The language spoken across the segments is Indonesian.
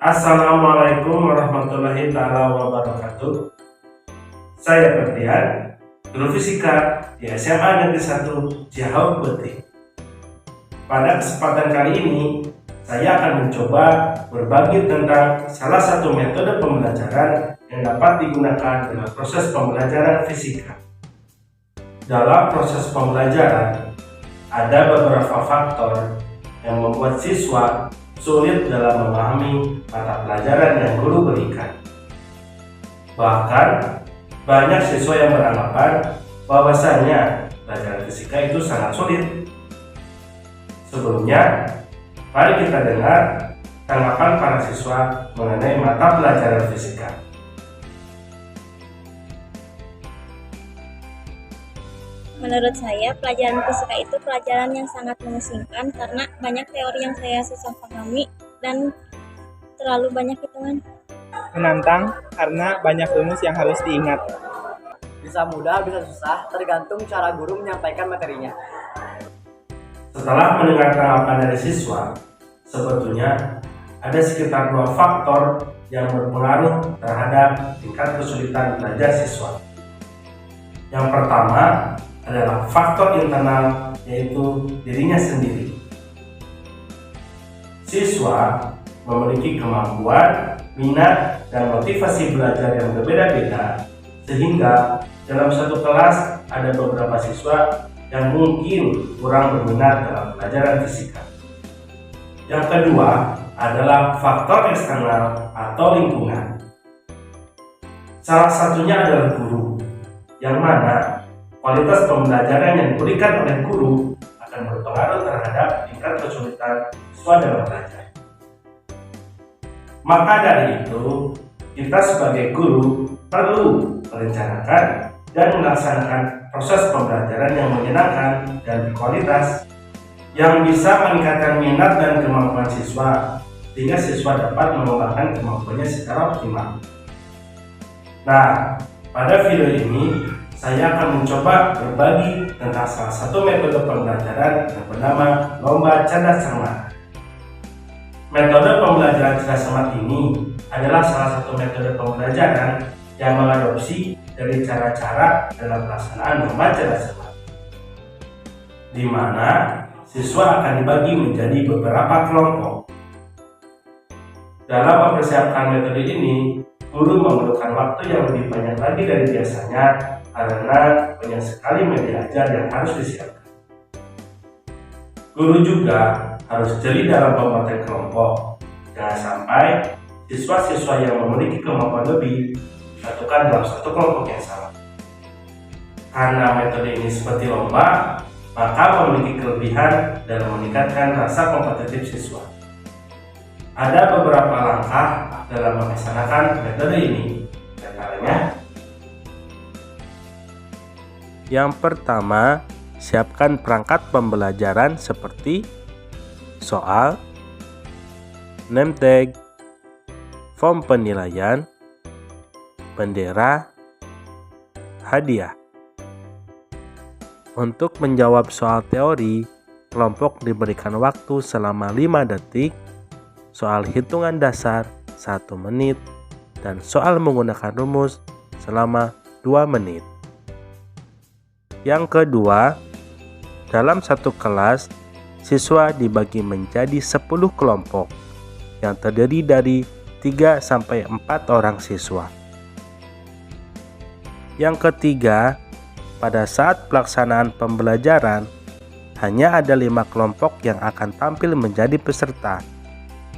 Assalamualaikum warahmatullahi wabarakatuh. Saya Ferdian, guru fisika di SMA Negeri 1 Ciahaur Putih. Pada kesempatan kali ini, saya akan mencoba berbagi tentang salah satu metode pembelajaran yang dapat digunakan dalam proses pembelajaran fisika. Dalam proses pembelajaran, ada beberapa faktor yang membuat siswa sulit dalam memahami mata pelajaran yang guru berikan. Bahkan, banyak siswa yang beranggapan bahwasanya pelajaran fisika itu sangat sulit. Sebelumnya, mari kita dengar tanggapan para siswa mengenai mata pelajaran fisika. Menurut saya, pelajaran fisika itu pelajaran yang sangat mengasingkan karena banyak teori yang saya susah pahami dan terlalu banyak hitungan. Menantang karena banyak rumus yang harus diingat. Bisa mudah, bisa susah, tergantung cara guru menyampaikan materinya. Setelah mendengar tanggapan dari siswa, sebetulnya ada sekitar 2 faktor yang berpengaruh terhadap tingkat kesulitan belajar siswa. Yang pertama adalah faktor internal, yaitu dirinya sendiri. Siswa memiliki kemampuan, minat, dan motivasi belajar yang berbeda-beda, sehingga dalam satu kelas ada beberapa siswa yang mungkin kurang berminat dalam pelajaran fisika. Yang kedua adalah faktor eksternal atau lingkungan. Salah satunya adalah guru, yang mana kualitas pembelajaran yang diberikan oleh guru akan berpengaruh terhadap tingkat kesulitan siswa dalam belajar. Maka dari itu, kita sebagai guru perlu merencanakan dan melaksanakan proses pembelajaran yang menyenangkan dan berkualitas yang bisa meningkatkan minat dan kemampuan siswa sehingga siswa dapat mengembangkan kemampuannya secara optimal. Nah, pada video ini saya akan mencoba berbagi tentang salah satu metode pembelajaran yang bernama Lomba Cerdas Cermat. Metode pembelajaran cerdas cermat ini adalah salah satu metode pembelajaran yang mengadopsi dari cara-cara dalam pelaksanaan lomba cerdas cermat, di mana siswa akan dibagi menjadi beberapa kelompok. Dalam mempersiapkan metode ini, guru memerlukan waktu yang lebih banyak lagi dari biasanya karena banyak sekali media ajar yang harus disiapkan. Guru juga harus jeli dalam pembuatan kelompok. Jangan sampai siswa-siswa yang memiliki kemampuan lebih disatukan dalam satu kelompok yang sama. Karena metode ini seperti lomba, maka memiliki kelebihan dalam meningkatkan rasa kompetitif siswa. Ada beberapa langkah dalam melaksanakan metode ini, antaranya: yang pertama, siapkan perangkat pembelajaran seperti soal, name tag, form penilaian, bendera, hadiah. Untuk menjawab soal teori, kelompok diberikan waktu selama 5 detik, soal hitungan dasar 1 menit, dan soal menggunakan rumus selama 2 menit. Yang kedua, dalam satu kelas, siswa dibagi menjadi 10 kelompok yang terdiri dari 3-4 orang siswa. Yang ketiga, pada saat pelaksanaan pembelajaran, hanya ada 5 kelompok yang akan tampil menjadi peserta,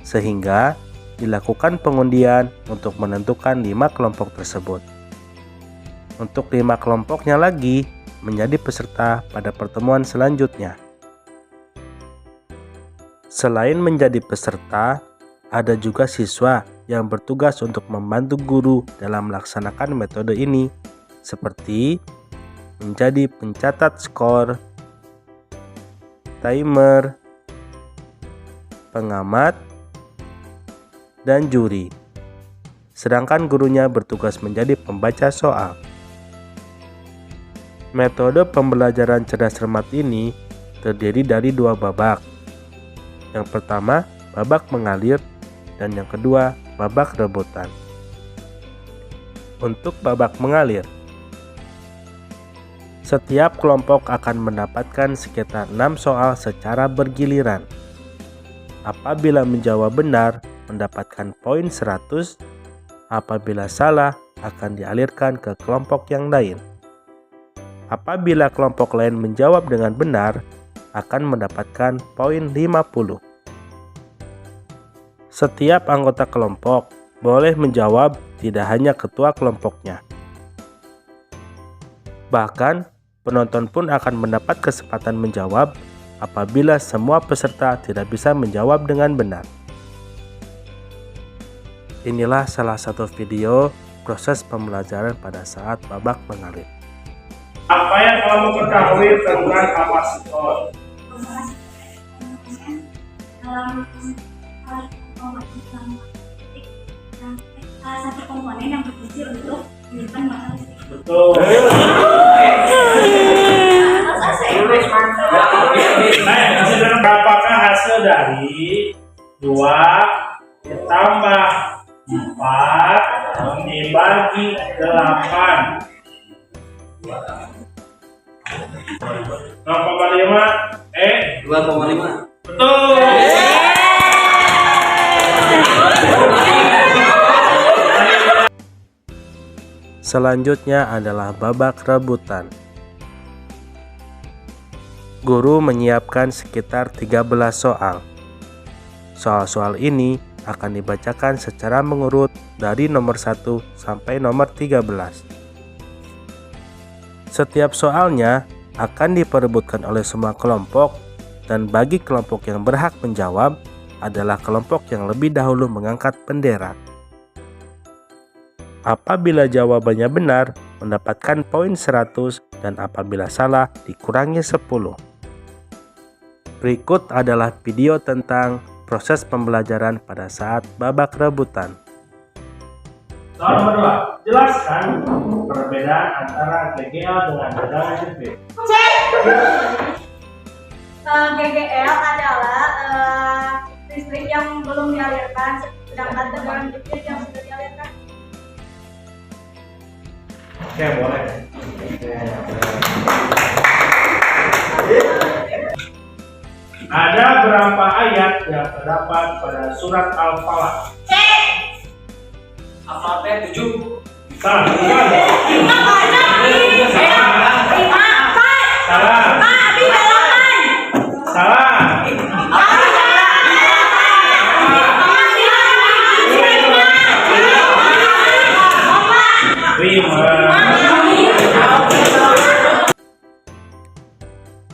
sehingga dilakukan pengundian untuk menentukan 5 kelompok tersebut. Untuk 5 kelompoknya lagi menjadi peserta pada pertemuan selanjutnya. Selain menjadi peserta, ada juga siswa yang bertugas untuk membantu guru dalam melaksanakan metode ini, seperti menjadi pencatat skor, timer, pengamat, dan juri. Sedangkan gurunya bertugas menjadi pembaca soal. Metode pembelajaran cerdas cermat ini terdiri dari 2 babak. Yang pertama, babak mengalir, dan yang kedua babak rebutan. Untuk babak mengalir, setiap kelompok akan mendapatkan sekitar 6 soal secara bergiliran. Apabila menjawab benar, mendapatkan poin 100. Apabila salah, akan dialirkan ke kelompok yang lain. Apabila kelompok lain menjawab dengan benar, akan mendapatkan poin 50. Setiap anggota kelompok boleh menjawab, tidak hanya ketua kelompoknya. Bahkan, penonton pun akan mendapat kesempatan menjawab apabila semua peserta tidak bisa menjawab dengan benar. Inilah salah satu video proses pembelajaran pada saat babak mengalir. Apa yang kamu ketahui tentang kapasitor? Salah satu komponen yang berfungsi untuk menyimpan massa listrik. Betul. Apakah hasil dari 2 ditambah 4 dibagi 8? 0,5 2,5. betul. Selanjutnya adalah babak rebutan. Guru menyiapkan sekitar 13 soal. Soal-soal ini akan dibacakan secara mengurut dari nomor 1 sampai nomor 13. Setiap soalnya akan diperebutkan oleh semua kelompok, dan bagi kelompok yang berhak menjawab adalah kelompok yang lebih dahulu mengangkat bendera. Apabila jawabannya benar, mendapatkan poin 100, dan apabila salah, dikurangi 10. Berikut adalah video tentang proses pembelajaran pada saat babak rebutan. Soal nomor 2. Jelaskan perbedaan antara GGL dengan tegangan jepit. GGL adalah listrik yang belum dialirkan, sedangkan tegangan jepit yang sudah dialirkan. Oke, boleh. Ada berapa ayat yang terdapat pada surat Al-Falaq? Al-Fatihah 7. Salah.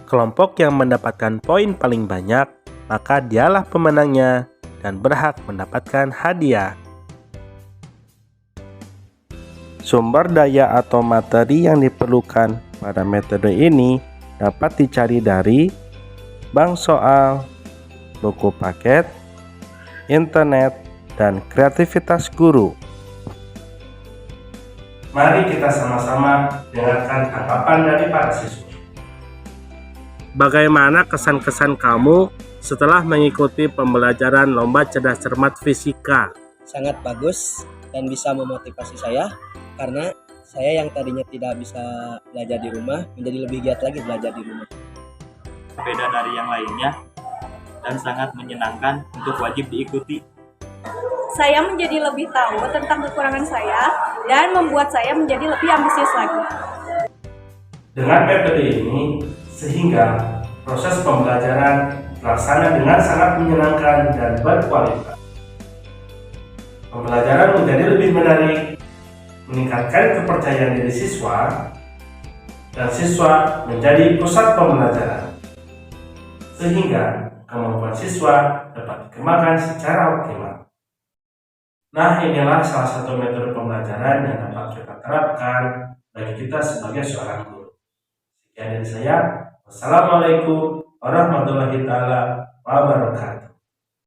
Kelompok yang mendapatkan poin paling banyak, maka dialah pemenangnya dan berhak mendapatkan hadiah. Sumber daya atau materi yang diperlukan pada metode ini dapat dicari dari bank soal, buku paket, internet, dan kreativitas guru. Mari kita sama-sama dengarkan tanggapan dari para siswa. Bagaimana kesan-kesan kamu setelah mengikuti pembelajaran lomba cerdas cermat fisika? Sangat bagus dan bisa memotivasi saya, karena saya yang tadinya tidak bisa belajar di rumah menjadi lebih giat lagi belajar di rumah. Beda dari yang lainnya dan sangat menyenangkan untuk wajib diikuti. Saya menjadi lebih tahu tentang kekurangan saya dan membuat saya menjadi lebih ambisius lagi. Dengan metode ini, sehingga proses pembelajaran terlaksana dengan sangat menyenangkan dan berkualitas. Pembelajaran menjadi lebih menarik, meningkatkan kepercayaan diri siswa, dan siswa menjadi pusat pembelajaran, sehingga kemampuan siswa dapat dikembangkan secara optimal. Nah, inilah salah satu metode pembelajaran yang dapat kita terapkan bagi kita sebagai seorang guru. Sekian dari saya. Wassalamualaikum warahmatullahi wabarakatuh.